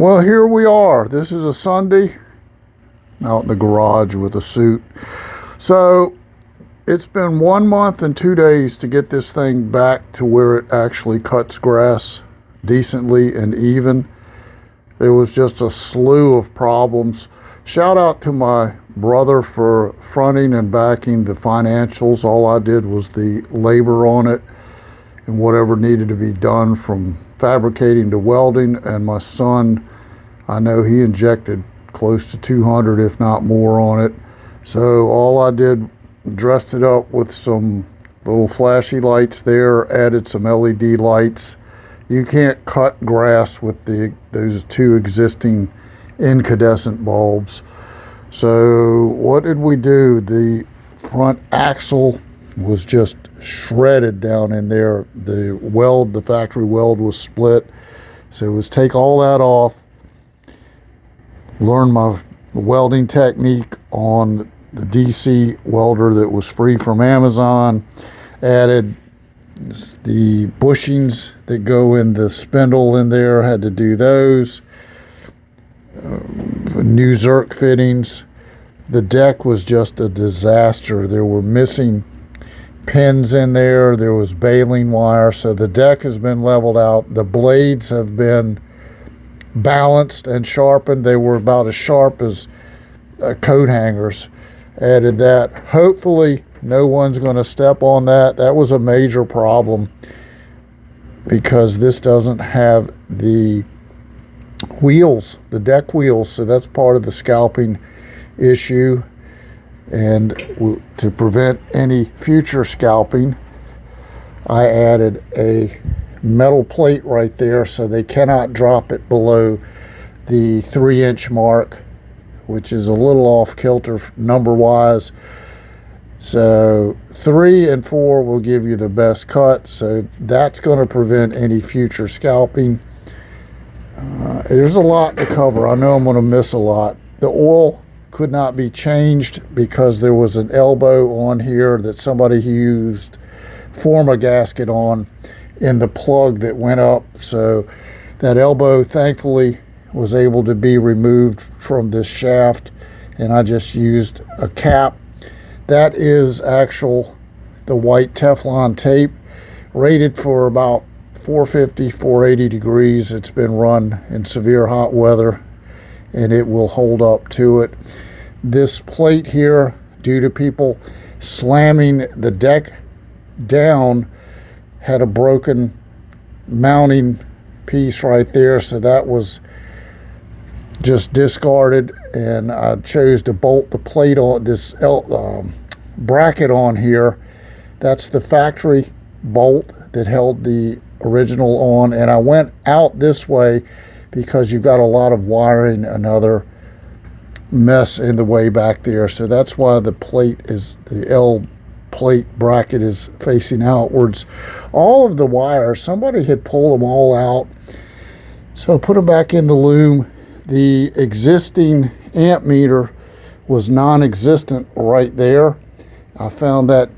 Well, here we are. This is a Sunday out in the garage with a suit. So it's been 1 month and 2 days to get this thing back to where it actually cuts grass decently and even. There was just a slew of problems. Shout out to my brother for fronting and backing the financials. All I did was the labor on it and whatever needed to be done from fabricating to welding. And my son, I know he injected close to 200 if not more on it. So all I did, dressed it up with some little flashy lights there, added some LED lights. You can't cut grass with those two existing incandescent bulbs. So what did we do? The front axle was just shredded down in there. The factory weld was split. So it was take all that off, learn my welding technique on the DC welder that was free from Amazon, added the bushings that go in the spindle in there, had to do those, new Zerk fittings. The deck was just a disaster. There were missing pins in there. There was baling wire. So the deck has been leveled out. The blades have been balanced and sharpened. They were about as sharp as coat hangers. Added that. Hopefully no one's going to step on that. That was a major problem because this doesn't have the wheels, the deck wheels. So that's part of the scalping issue. And to prevent any future scalping, I added a metal plate right there so they cannot drop it below the 3-inch mark, which is a little off kilter number wise. So 3 and 4 will give you the best cut. So that's going to prevent any future scalping. There's a lot to cover. I know I'm going to miss a lot. The oil could not be changed because there was an elbow on here that somebody used forma gasket on in the plug that went up. So that elbow thankfully was able to be removed from this shaft, and I just used a cap. That is the white Teflon tape, rated for about 450, 480 degrees. It's been run in severe hot weather and it will hold up to it. This plate here, due to people slamming the deck down, had a broken mounting piece right there. So that was just discarded, and I chose to bolt the plate on this bracket on here. That's the factory bolt that held the original on, and I went out this way because you've got a lot of wiring and other mess in the way back there. So that's why the L plate bracket is facing outwards. All of the wires, somebody had pulled them all out, so I put them back in the loom. The existing amp meter was non-existent right there. I found that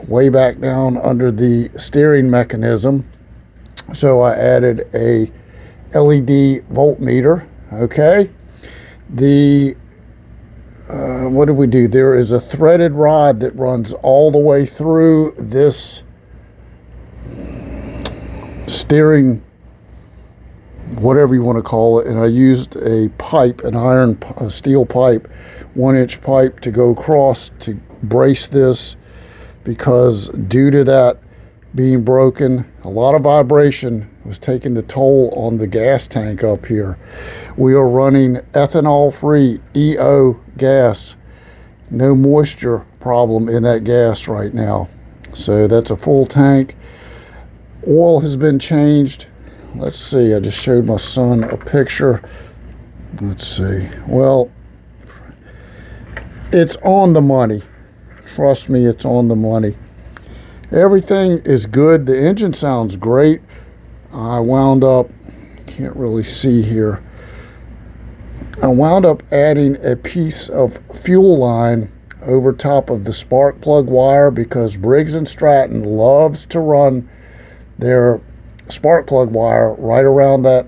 way back down under the steering mechanism. So I added a LED voltmeter. Okay. What did we do? There is a threaded rod that runs all the way through this steering, whatever you want to call it, and I used a pipe, a steel pipe, 1-inch pipe to go across to brace this, because due to that being broken, a lot of vibration was taking the toll on the gas tank up here. We are running ethanol-free EO gas. No moisture problem in that gas right now. So that's a full tank. Oil has been changed. Let's see, I just showed my son a picture. Let's see. Well, it's on the money. Trust me, it's on the money. Everything is good. The engine sounds great. I wound up, can't really see here. I wound up adding a piece of fuel line over top of the spark plug wire because Briggs & Stratton loves to run their spark plug wire right around that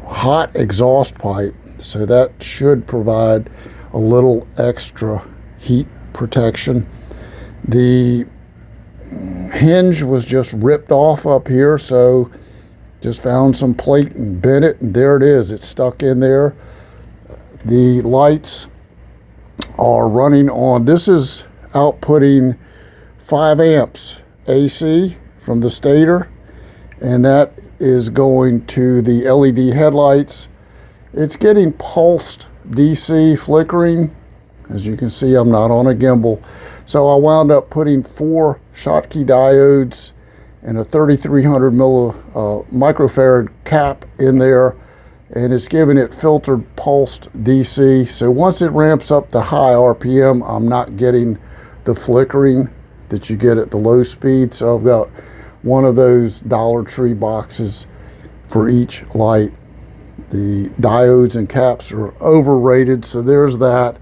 hot exhaust pipe, so that should provide a little extra heat protection. The hinge was just ripped off up here, so just found some plate and bent it, and there it is. It's stuck in there. The lights are running on, this is outputting 5 amps AC from the stator, and that is going to the LED headlights. It's getting pulsed DC flickering. As you can see, I'm not on a gimbal. So I wound up putting 4 Schottky diodes and a 3300 microfarad cap in there, and it's giving it filtered pulsed DC. So once it ramps up to high RPM, I'm not getting the flickering that you get at the low speed. So I've got one of those Dollar Tree boxes for each light. The diodes and caps are overrated, so there's that.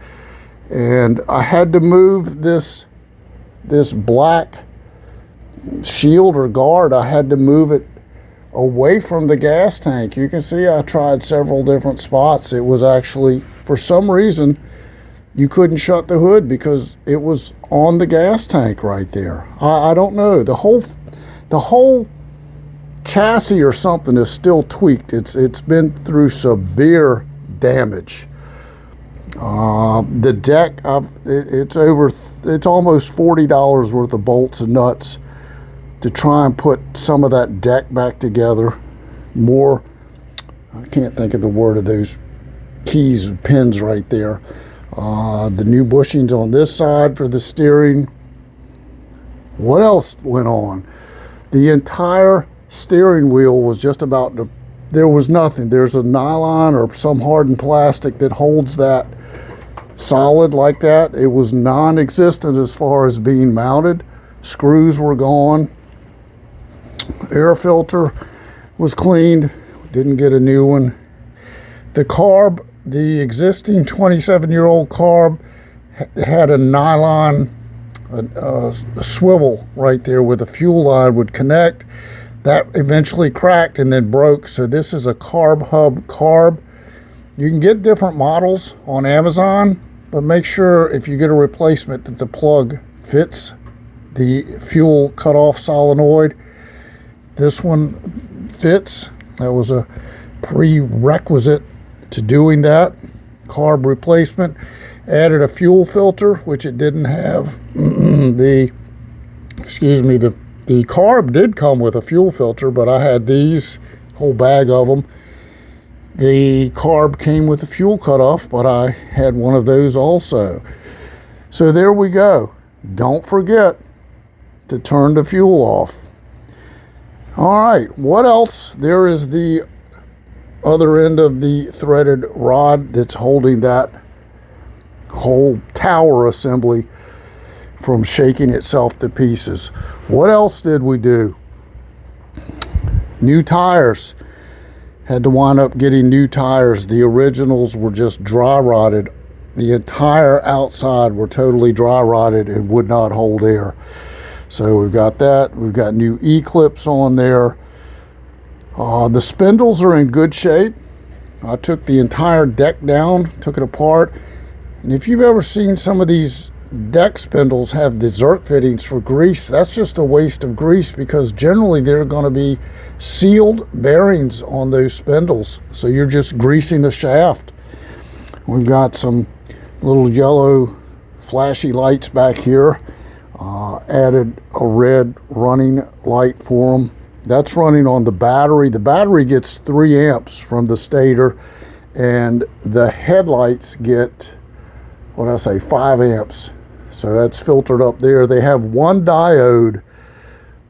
And I had to move this black shield or guard. I had to move it away from the gas tank. You can see I tried several different spots. It was actually, for some reason, you couldn't shut the hood because it was on the gas tank right there. I don't know. The whole chassis or something is still tweaked. It's been through severe damage. The deck, it's almost $40 worth of bolts and nuts to try and put some of that deck back together. More, I can't think of the word of those keys and pins right there. The new bushings on this side for the steering. What else went on? The entire steering wheel was just about to, there was nothing. There's a nylon or some hardened plastic that holds that solid like that. It was non-existent as far as being mounted. Screws were gone. Air filter was cleaned. Didn't get a new one. The carb, the existing 27-year-old carb had a nylon a swivel right there where the fuel line would connect. That eventually cracked and then broke. So this is a carb hub carb. You can get different models on Amazon, but make sure if you get a replacement that the plug fits the fuel cutoff solenoid. This one fits. That was a prerequisite to doing that. Carb replacement. Added a fuel filter, which it didn't have. The carb did come with a fuel filter, but I had these, whole bag of them. The carb came with a fuel cutoff, but I had one of those also. So there we go. Don't forget to turn the fuel off. All right, what else? There is the other end of the threaded rod that's holding that whole tower assembly from shaking itself to pieces. What else did we do? New tires. Had to wind up getting new tires. The originals were just dry rotted. The entire outside were totally dry rotted and would not hold air. So we've got that. We've got new E-clips on there. The spindles are in good shape. I took the entire deck down, took it apart. And if you've ever seen some of these deck spindles have the Zerk fittings for grease, that's just a waste of grease, because generally they're going to be sealed bearings on those spindles. So you're just greasing the shaft. We've got some little yellow flashy lights back here. Added a red running light for them. That's running on the battery. The battery gets 3 amps from the stator, and the headlights get, 5 amps. So that's filtered up there. They have one diode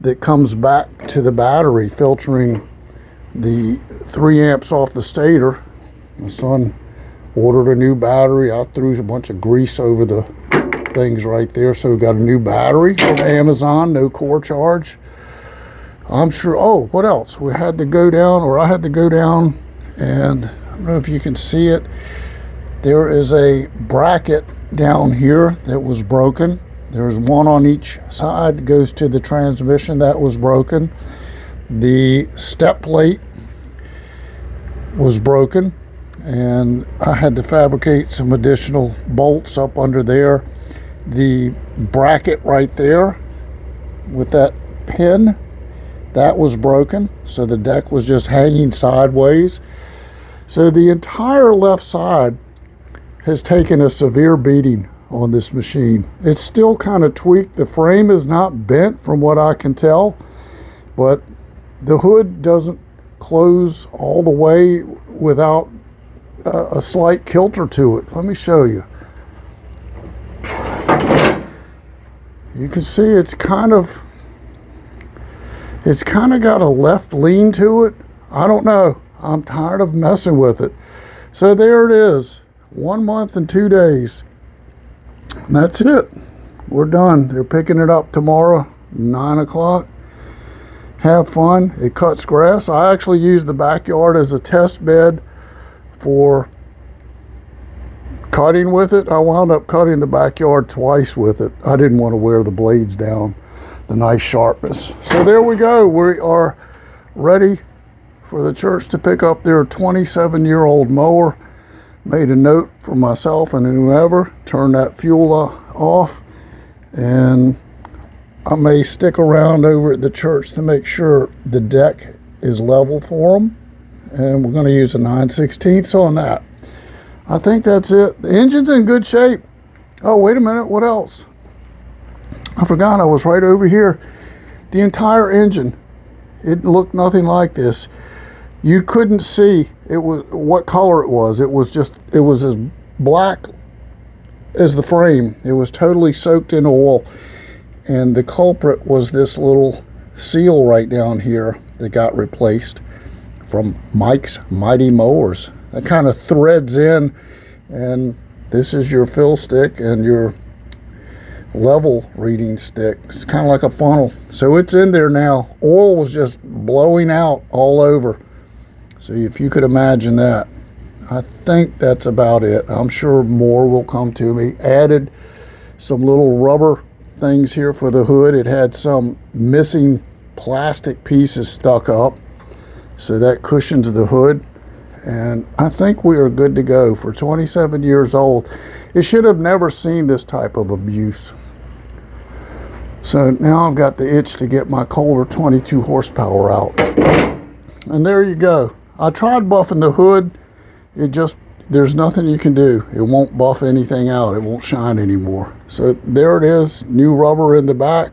that comes back to the battery, filtering the 3 amps off the stator. My son ordered a new battery. I threw a bunch of grease over the things right there. So we got a new battery from Amazon, no core charge. I'm sure, what else? I had to go down, and I don't know if you can see it. There is a bracket down here that was broken. There's one on each side that goes to the transmission that was broken. The step plate was broken, and I had to fabricate some additional bolts up under there. The bracket right there with that pin, that was broken, so the deck was just hanging sideways. So the entire left side has taken a severe beating on this machine. It's still kind of tweaked. The frame is not bent from what I can tell, but the hood doesn't close all the way without a slight kilter to it. Let me show you. You can see it's kind of got a left lean to it. I don't know. I'm tired of messing with it. So there it is. 1 month and 2 days. And that's it. We're done. They're picking it up tomorrow, 9 o'clock. Have fun. It cuts grass. I actually use the backyard as a test bed for cutting with it. I wound up cutting the backyard twice with it. I didn't want to wear the blades down, the nice sharpness. So there we go. We are ready for the church to pick up their 27-year-old mower. Made a note for myself and whoever, turn that fuel off, and I may stick around over at the church to make sure the deck is level for them, and we're going to use a 9/16 on that. I think that's it. The engine's in good shape. Oh, wait a minute, what else? I forgot I was right over here. The entire engine, it looked nothing like this. You couldn't see what color it was. It was as black as the frame. It was totally soaked in oil. And the culprit was this little seal right down here that got replaced from Mike's Mighty Mowers. That kind of threads in, and this is your fill stick and your level reading stick. It's kind of like a funnel. So it's in there now. Oil was just blowing out all over. So if you could imagine that. I think that's about it. I'm sure more will come to me. Added some little rubber things here for the hood. It had some missing plastic pieces stuck up, so that cushions the hood. And I think we are good to go. For 27 years old, it should have never seen this type of abuse. So now I've got the itch to get my Kohler 22 horsepower out. And there you go. I tried buffing the hood. There's nothing you can do. It won't buff anything out. It won't shine anymore. So there it is, new rubber in the back.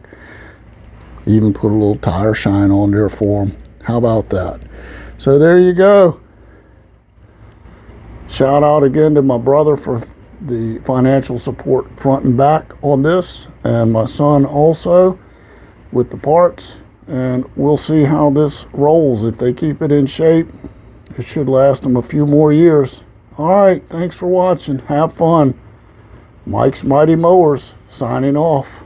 Even put a little tire shine on there for them. How about that? So there you go. Shout out again to my brother for the financial support front and back on this, and my son also with the parts. And we'll see how this rolls. If they keep it in shape, it should last them a few more years. All right, thanks for watching. Have fun. Mike's Mighty Mowers signing off.